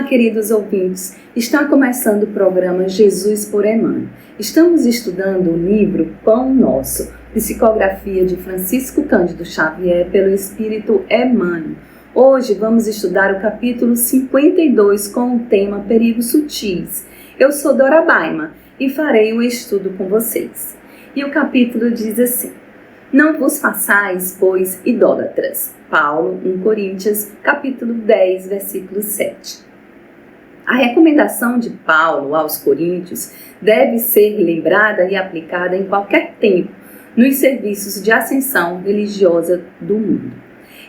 queridos ouvintes, está começando o programa Jesus por Emmanuel. Estamos estudando o livro Pão Nosso, psicografia de Francisco Cândido Xavier pelo Espírito Emmanuel. Hoje vamos estudar o capítulo 52 com o tema Perigos Sutis. Eu sou Dora Baima e farei o estudo com vocês. E o capítulo diz assim: Não vos façais, pois, idólatras. Paulo, 1 Coríntios, capítulo 10, versículo 7. A recomendação de Paulo aos coríntios deve ser lembrada e aplicada em qualquer tempo nos serviços de ascensão religiosa do mundo.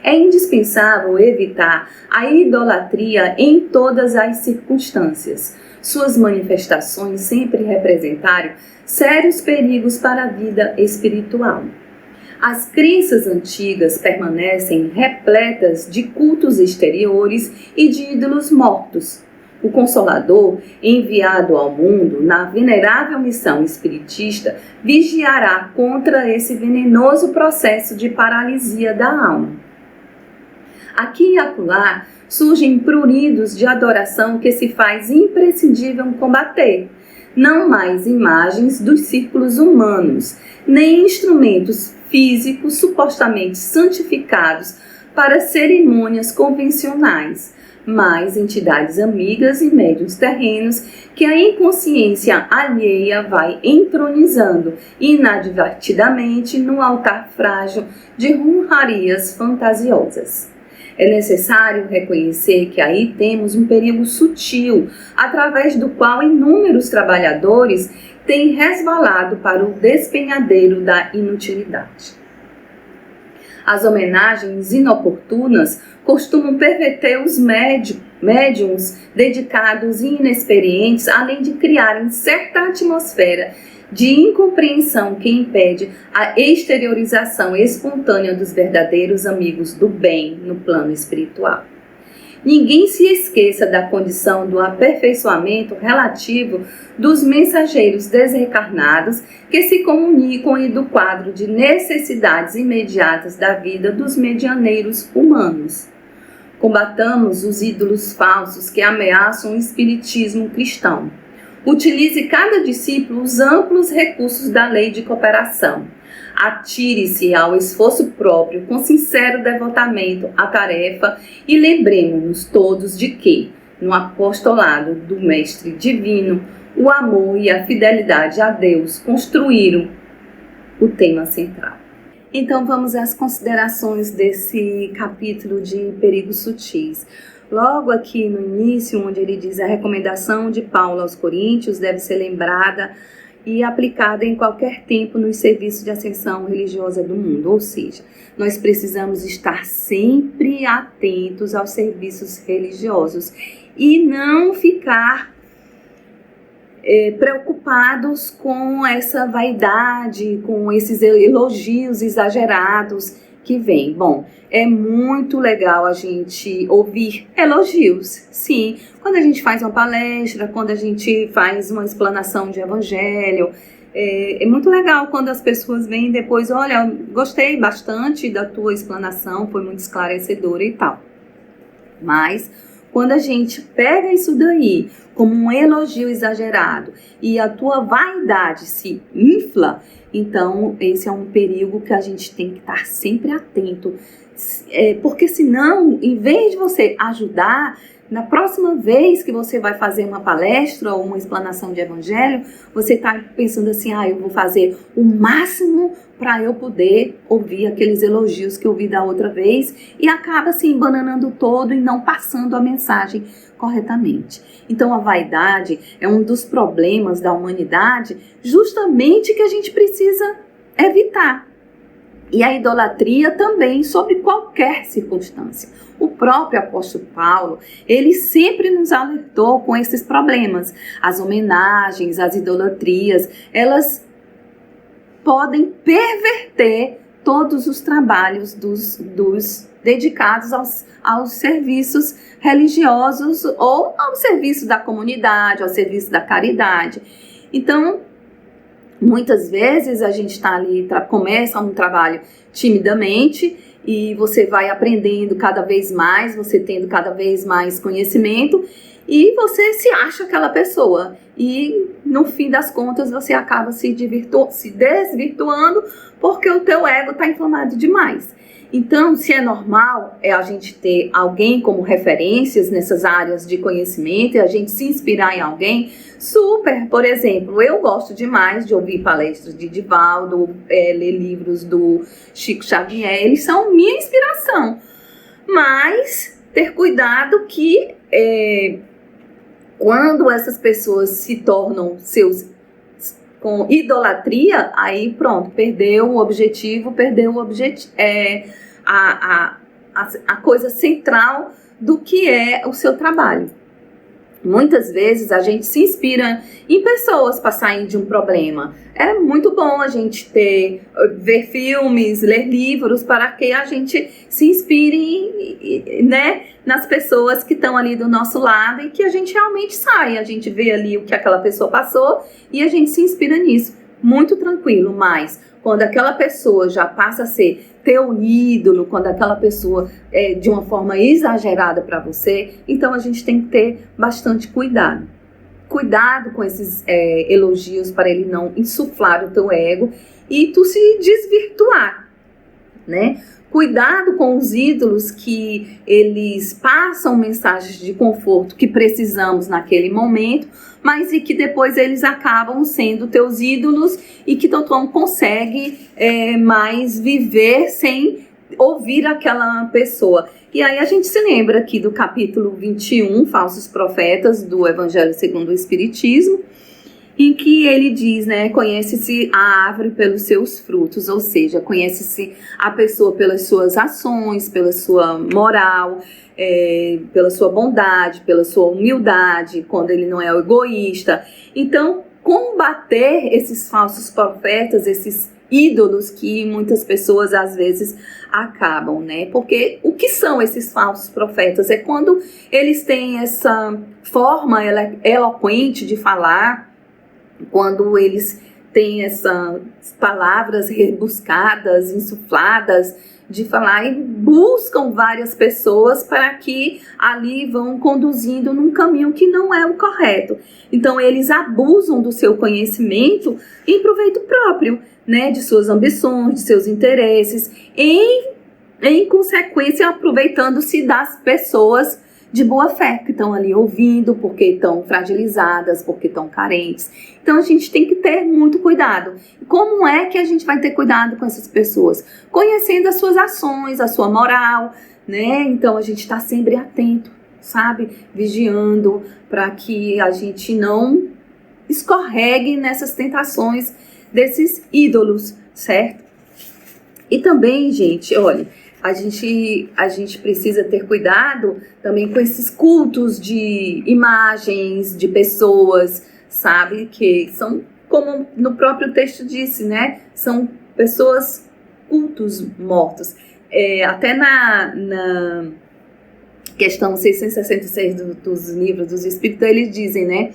É indispensável evitar a idolatria em todas as circunstâncias. Suas manifestações sempre representaram sérios perigos para a vida espiritual. As crenças antigas permanecem repletas de cultos exteriores e de ídolos mortos. O Consolador, enviado ao mundo na venerável missão espiritista, vigiará contra esse venenoso processo de paralisia da alma. Aqui e acolá surgem pruridos de adoração que se faz imprescindível combater. Não mais imagens dos círculos humanos, nem instrumentos físicos supostamente santificados para cerimônias convencionais, mas entidades amigas e médiuns terrenos que a inconsciência alheia vai entronizando inadvertidamente no altar frágil de honrarias fantasiosas. É necessário reconhecer que aí temos um perigo sutil, através do qual inúmeros trabalhadores têm resvalado para o despenhadeiro da inutilidade. As homenagens inoportunas costumam perverter os médiuns dedicados e inexperientes, além de criarem certa atmosfera de incompreensão que impede a exteriorização espontânea dos verdadeiros amigos do bem no plano espiritual. Ninguém se esqueça da condição do aperfeiçoamento relativo dos mensageiros desencarnados que se comunicam e do quadro de necessidades imediatas da vida dos medianeiros humanos. Combatamos os ídolos falsos que ameaçam o espiritismo cristão. Utilize cada discípulo os amplos recursos da lei de cooperação. Atire-se ao esforço próprio com sincero devotamento à tarefa e lembremos-nos todos de que, no apostolado do Mestre Divino, o amor e a fidelidade a Deus construíram o tema central. Então vamos às considerações desse capítulo de Perigos Sutis. Logo aqui no início, onde ele diz a recomendação de Paulo aos coríntios deve ser lembrada e aplicada em qualquer tempo nos serviços de ascensão religiosa do mundo. Ou seja, nós precisamos estar sempre atentos aos serviços religiosos e não ficar preocupados com essa vaidade, com esses elogios exagerados que vem. Bom, é muito legal a gente ouvir elogios, sim, quando a gente faz uma palestra, quando a gente faz uma explanação de evangelho, é muito legal quando as pessoas vêm depois, olha, gostei bastante da tua explanação, foi muito esclarecedora e tal. Mas quando a gente pega isso daí como um elogio exagerado e a tua vaidade se infla, então esse é um perigo que a gente tem que estar sempre atento. Porque senão, em vez de você ajudar, na próxima vez que você vai fazer uma palestra ou uma explanação de evangelho, você está pensando assim, eu vou fazer o máximo para eu poder ouvir aqueles elogios que eu ouvi da outra vez e acaba se embananando todo e não passando a mensagem corretamente. Então a vaidade é um dos problemas da humanidade justamente que a gente precisa evitar. E a idolatria também, sob qualquer circunstância. O próprio apóstolo Paulo, ele sempre nos alertou com esses problemas. As homenagens, as idolatrias, elas podem perverter todos os trabalhos dos dedicados aos serviços religiosos ou ao serviço da comunidade, ao serviço da caridade. Então, muitas vezes a gente está ali, começa um trabalho timidamente e você vai aprendendo cada vez mais, você tendo cada vez mais conhecimento e você se acha aquela pessoa. E no fim das contas você acaba se desvirtuando porque o teu ego está inflamado demais. Então, se é normal a gente ter alguém como referências nessas áreas de conhecimento e a gente se inspirar em alguém, super. Por exemplo, eu gosto demais de ouvir palestras de Divaldo, ler livros do Chico Xavier, eles são minha inspiração. Mas ter cuidado que quando essas pessoas se tornam com idolatria, aí pronto, perdeu o objetivo, a coisa central do que é o seu trabalho. Muitas vezes a gente se inspira em pessoas para sair de um problema. É muito bom a gente ver filmes, ler livros, para que a gente se inspire, né, nas pessoas que estão ali do nosso lado e que a gente realmente saia. A gente vê ali o que aquela pessoa passou e a gente se inspira nisso. Muito tranquilo, mas quando aquela pessoa já passa a ser teu ídolo, quando aquela pessoa é de uma forma exagerada para você, então a gente tem que ter bastante cuidado. Cuidado com esses elogios para ele não insuflar o teu ego e tu se desvirtuar, né? Cuidado com os ídolos que eles passam mensagens de conforto que precisamos naquele momento, mas e que depois eles acabam sendo teus ídolos e que tu não consegue mais viver sem ouvir aquela pessoa. E aí a gente se lembra aqui do capítulo 21, Falsos Profetas, do Evangelho segundo o Espiritismo, em que ele diz, né, conhece-se a árvore pelos seus frutos, ou seja, conhece-se a pessoa pelas suas ações, pela sua moral, pela sua bondade, pela sua humildade, quando ele não é egoísta. Então, combater esses falsos profetas, esses ídolos que muitas pessoas às vezes acabam, né? Porque o que são esses falsos profetas? É quando eles têm essa forma eloquente de falar, quando eles têm essas palavras rebuscadas, insufladas de falar e buscam várias pessoas para que ali vão conduzindo num caminho que não é o correto. Então eles abusam do seu conhecimento em proveito próprio, né, de suas ambições, de seus interesses, em consequência aproveitando-se das pessoas de boa fé, que estão ali ouvindo, porque estão fragilizadas, porque estão carentes. Então a gente tem que ter muito cuidado. Como é que a gente vai ter cuidado com essas pessoas? Conhecendo as suas ações, a sua moral, né? Então a gente está sempre atento, sabe? Vigiando para que a gente não escorregue nessas tentações desses ídolos, certo? E também, gente, olha, a gente precisa ter cuidado também com esses cultos de imagens, de pessoas, sabe? Que são, como no próprio texto disse, né? São pessoas, cultos mortos. Até na questão 666 dos livros dos Espíritos, eles dizem, né?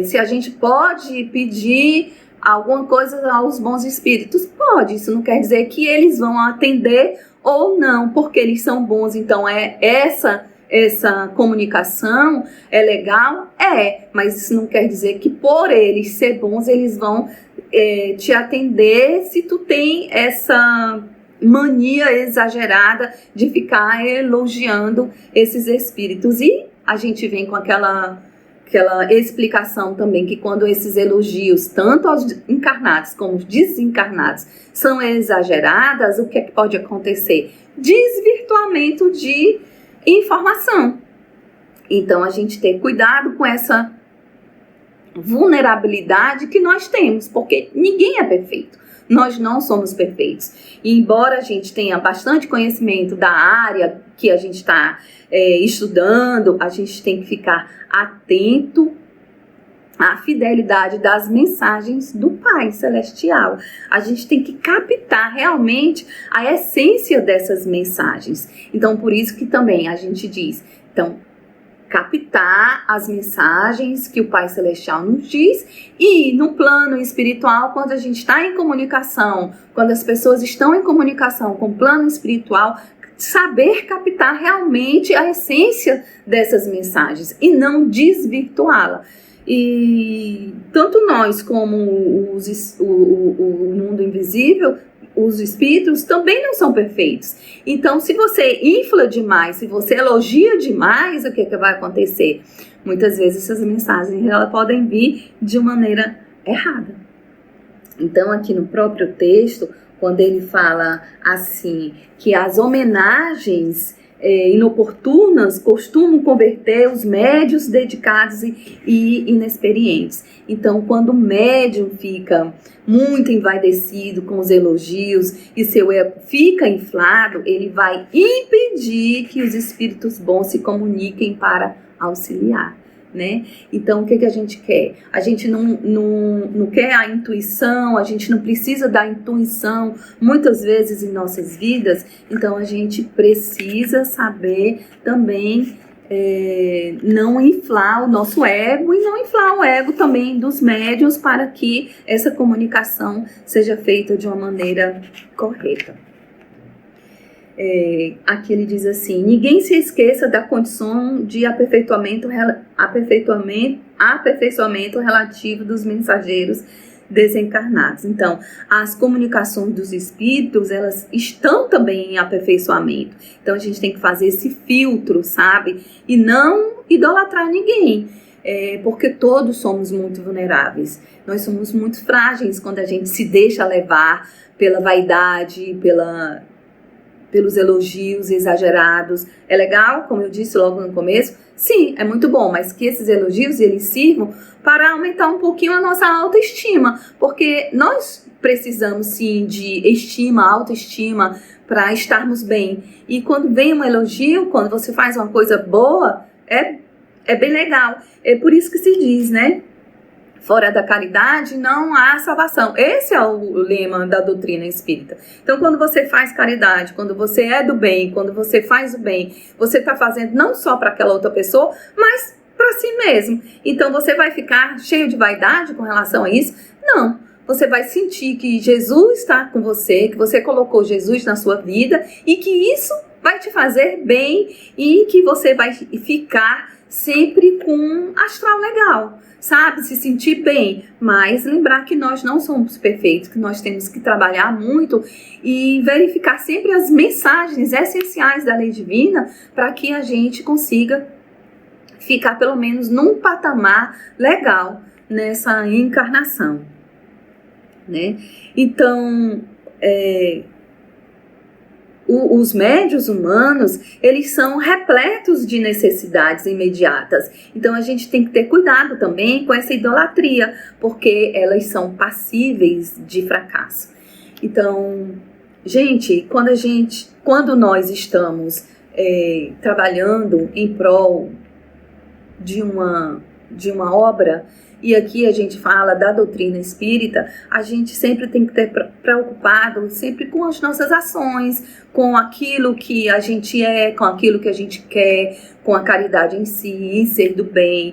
Se a gente pode pedir alguma coisa aos bons espíritos, pode. Isso não quer dizer que eles vão atender ou não, porque eles são bons. Então essa comunicação é legal? Mas isso não quer dizer que por eles ser bons, eles vão te atender se tu tem essa mania exagerada de ficar elogiando esses espíritos. E a gente vem com aquela explicação também, que quando esses elogios, tanto aos encarnados como aos desencarnados, são exageradas, o que é que pode acontecer? Desvirtuamento de informação. Então, a gente tem cuidado com essa vulnerabilidade que nós temos, porque ninguém é perfeito. Nós não somos perfeitos. E embora a gente tenha bastante conhecimento da área que a gente está estudando, a gente tem que ficar atento à fidelidade das mensagens do Pai Celestial. A gente tem que captar realmente a essência dessas mensagens. Então, por isso que também a gente diz, então, captar as mensagens que o Pai Celestial nos diz, e no plano espiritual, quando a gente está em comunicação, quando as pessoas estão em comunicação com o plano espiritual, saber captar realmente a essência dessas mensagens e não desvirtuá-la. E tanto nós como o mundo invisível, os espíritos também não são perfeitos. Então, se você infla demais, se você elogia demais, o que vai acontecer? Muitas vezes essas mensagens elas podem vir de maneira errada. Então, aqui no próprio texto, quando ele fala assim, que as homenagens inoportunas costumam converter os médiuns dedicados e inexperientes. Então, quando o médium fica muito envaidecido com os elogios e seu ego fica inflado, ele vai impedir que os espíritos bons se comuniquem para auxiliar. Né? Então, o que a gente quer? A gente não quer a intuição, a gente não precisa da intuição muitas vezes em nossas vidas, então a gente precisa saber também não inflar o nosso ego e não inflar o ego também dos médiuns para que essa comunicação seja feita de uma maneira correta. Aqui ele diz assim: ninguém se esqueça da condição de aperfeiçoamento relativo dos mensageiros desencarnados. Então, as comunicações dos espíritos, elas estão também em aperfeiçoamento. Então, a gente tem que fazer esse filtro, sabe? E não idolatrar ninguém. Porque todos somos muito vulneráveis. Nós somos muito frágeis quando a gente se deixa levar pela vaidade, pelos elogios exagerados. É legal, como eu disse logo no começo? Sim, é muito bom, mas que esses elogios eles sirvam para aumentar um pouquinho a nossa autoestima, porque nós precisamos sim de estima, autoestima para estarmos bem. E quando vem um elogio, quando você faz uma coisa boa, é bem legal. É por isso que se diz, né? Fora da caridade não há salvação. Esse é o lema da doutrina espírita. Então, quando você faz caridade, quando você é do bem, quando você faz o bem, você está fazendo não só para aquela outra pessoa, mas para si mesmo. Então, você vai ficar cheio de vaidade com relação a isso? Não. Você vai sentir que Jesus está com você, que você colocou Jesus na sua vida e que isso vai te fazer bem e que você vai ficar sempre com um astral legal. Sabe, se sentir bem, mas lembrar que nós não somos perfeitos, que nós temos que trabalhar muito e verificar sempre as mensagens essenciais da lei divina para que a gente consiga ficar pelo menos num patamar legal nessa encarnação, né? Então, os médiuns humanos, eles são repletos de necessidades imediatas. Então, a gente tem que ter cuidado também com essa idolatria, porque elas são passíveis de fracasso. Então, gente, quando nós estamos trabalhando em prol de uma obra, e aqui a gente fala da doutrina espírita, a gente sempre tem que ter preocupado sempre com as nossas ações, com aquilo que a gente com aquilo que a gente quer, com a caridade em si, em ser do bem.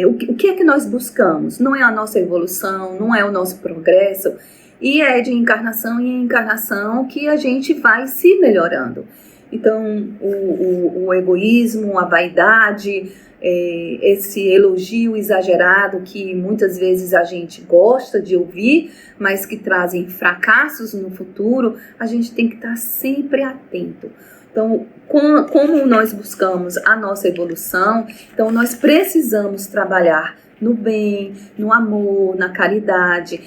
O que é que nós buscamos? Não é a nossa evolução, não é o nosso progresso, e é de encarnação em encarnação que a gente vai se melhorando. Então, o egoísmo, a vaidade, esse elogio exagerado que muitas vezes a gente gosta de ouvir, mas que trazem fracassos no futuro, a gente tem que estar sempre atento. Então, como nós buscamos a nossa evolução, então nós precisamos trabalhar no bem, no amor, na caridade,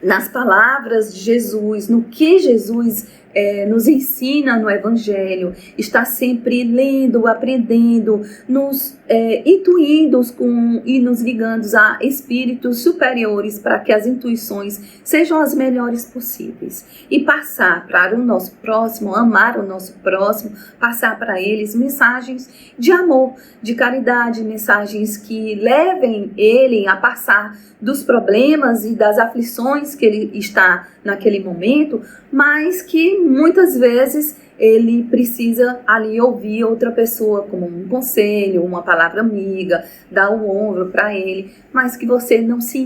nas palavras de Jesus, no que Jesus nos ensina no Evangelho, está sempre lendo, aprendendo, nos intuindo e nos ligando a espíritos superiores para que as intuições sejam as melhores possíveis. E passar para o nosso próximo, amar o nosso próximo, passar para eles mensagens de amor, de caridade, mensagens que levem ele a passar dos problemas e das aflições que ele está naquele momento, mas que muitas vezes ele precisa ali ouvir outra pessoa como um conselho, uma palavra amiga, dar o ombro para ele, mas que você não se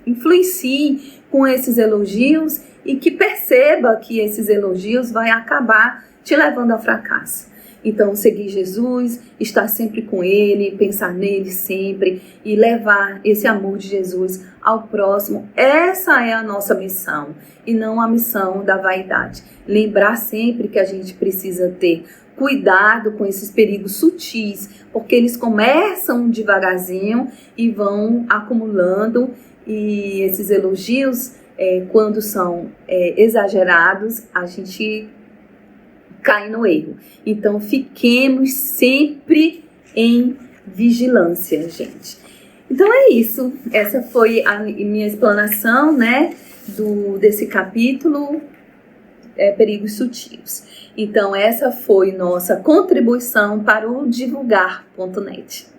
influencie com esses elogios e que perceba que esses elogios vai acabar te levando ao fracasso. Então, seguir Jesus, estar sempre com Ele, pensar nele sempre e levar esse amor de Jesus ao próximo. Essa é a nossa missão e não a missão da vaidade. Lembrar sempre que a gente precisa ter cuidado com esses perigos sutis, porque eles começam devagarzinho e vão acumulando, e esses elogios, quando são exagerados, a gente cai no erro. Então, fiquemos sempre em vigilância, gente. Então, é isso. Essa foi a minha explanação, né, desse capítulo, Perigos Sutis. Então, essa foi nossa contribuição para o divulgar.net.